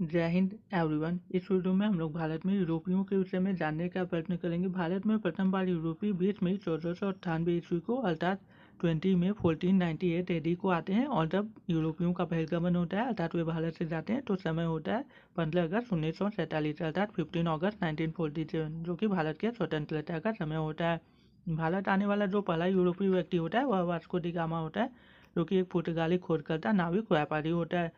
जय हिंद एवरीवन। इस वीडियो में हम लोग भारत में यूरोपियों के विषय में जानने का प्रयत्न करेंगे। भारत में प्रथम बार यूरोपीय 20 मई 1498 ईस्वी को अर्थात 20 मई 1498 एडी को आते हैं और जब यूरोपियों का बहिर्गमन होता है अर्थात वे भारत से जाते हैं तो समय होता है 15 अगस्त 1947 अर्थात 15 अगस्त 1947 जो कि भारत के स्वतंत्रता का समय होता है। भारत आने वाला जो पहला यूरोपीय व्यक्ति होता है वह वास्को डी गामा होता है, जो कि एक पुर्तगाली खोजकर्ता नाविक व्यापारी होता है।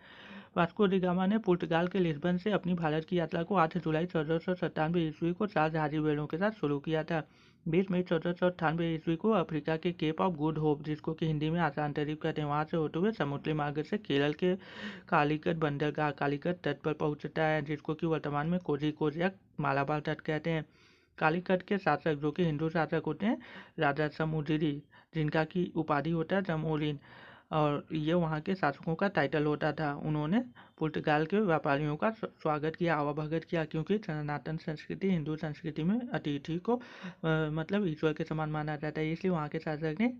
वास्को डी गामा ने पुर्तगाल के लिस्बन से अपनी भारत की यात्रा को 8 जुलाई 1497 ईस्वी को 4 जहाजी बेड़ों के साथ शुरू किया था। 20 मई 1498 ईस्वी को अफ्रीका के केप ऑफ गुड होप, जिसको कि हिंदी में आसान तारीफ कहते हैं, वहां से होते हुए समुद्री मार्ग से केरल के कालीकट बंदरगाह कालीकट तट पर पहुंचता है, जिसको कि वर्तमान में कोझिकोड या मालाबार तट कहते हैं। कालीकट के शासक, जो कि हिंदू शासक होते हैं, राजा समुद्री, जिनका की उपाधि होता है जमोरिन, और ये वहाँ के शासकों का टाइटल होता था। उन्होंने पुर्तगाल के व्यापारियों का स्वागत किया, आवाभगत किया, क्योंकि सनातन संस्कृति हिंदू संस्कृति में अतिथि को मतलब ईश्वर के समान माना जाता है, इसलिए वहाँ के शासक ने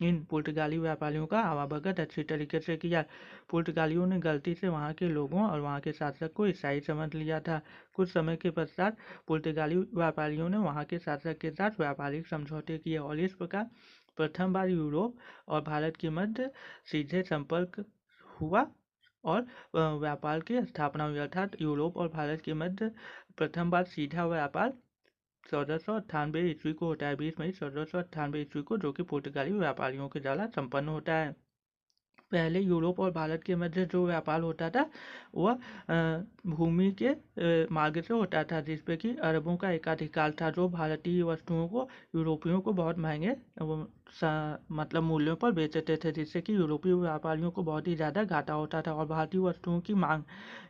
इन पुर्तगाली व्यापारियों का आवाभगत अच्छी तरीके से किया। पुर्तगालियों ने गलती से वहाँ के लोगों और वहाँ के शासक को ईसाई समझ लिया था। कुछ समय के पश्चात पुर्तगाली व्यापारियों ने वहाँ के शासक के साथ व्यापारिक समझौते किए और इस प्रकार प्रथम बार यूरोप और भारत के मध्य सीधे संपर्क हुआ और व्यापार की स्थापना हुई, अर्थात यूरोप और भारत के मध्य प्रथम बार सीधा व्यापार 1498 ईस्वी को होता है। 20 मई 1498 ईस्वी को, जो कि पुर्तगाली व्यापारियों के द्वारा संपन्न होता है। पहले यूरोप और भारत के मध्य जो व्यापार होता था वह भूमि के मार्ग से होता था, जिसपे कि अरबों का एकाधिकार था, जो भारतीय वस्तुओं को यूरोपियों को बहुत महंगे मतलब मूल्यों पर बेचते थे, जिससे कि यूरोपीय व्यापारियों को बहुत ही ज़्यादा घाटा होता था और भारतीय वस्तुओं की मांग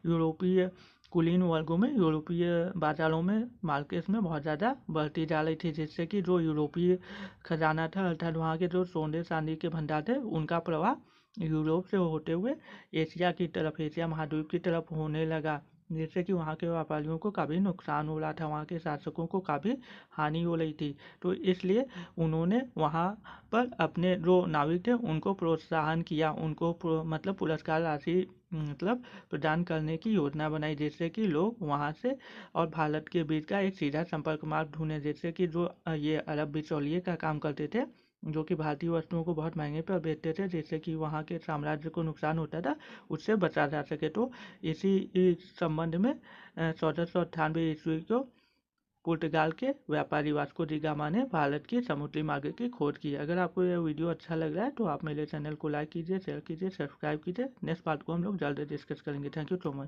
यूरोपीय कुलीन वर्गों में, यूरोपीय बाजारों में, मार्केट्स में बहुत ज़्यादा बढ़ती जा रही थी, जिससे कि जो यूरोपीय खजाना था अर्थात वहाँ के जो सोने चांदी के भंडार थे उनका प्रवाह यूरोप से होते हुए एशिया की तरफ, एशिया महाद्वीप की तरफ होने लगा, जिससे कि वहाँ के व्यापारियों को काफ़ी नुकसान हो रहा था, वहाँ के शासकों को काफ़ी हानि हो रही थी। तो इसलिए उन्होंने वहाँ पर अपने जो नाविक थे उनको प्रोत्साहन किया, उनको मतलब पुरस्कार राशि मतलब प्रदान करने की योजना बनाई, जिससे कि लोग वहाँ से और भारत के बीच का एक सीधा संपर्क मार्ग ढूंढे, जिससे कि जो ये अरब बिचौलिए का काम करते थे, जो कि भारतीय वस्तुओं को बहुत महंगे पर बेचते थे, जिससे कि वहाँ के साम्राज्य को नुकसान होता था, उससे बचा जा सके। तो इसी संबंध में 1498 ईस्वी को पुर्तगाल के व्यापारी वास्को डी गामा ने भारत की समुद्री मार्ग की खोज की। अगर आपको यह वीडियो अच्छा लग रहा है तो आप मेरे चैनल को लाइक कीजिए, शेयर कीजिए, सब्सक्राइब कीजिए। नेक्स्ट पार्ट को हम लोग जल्दी डिस्कस करेंगे। Thank you so much.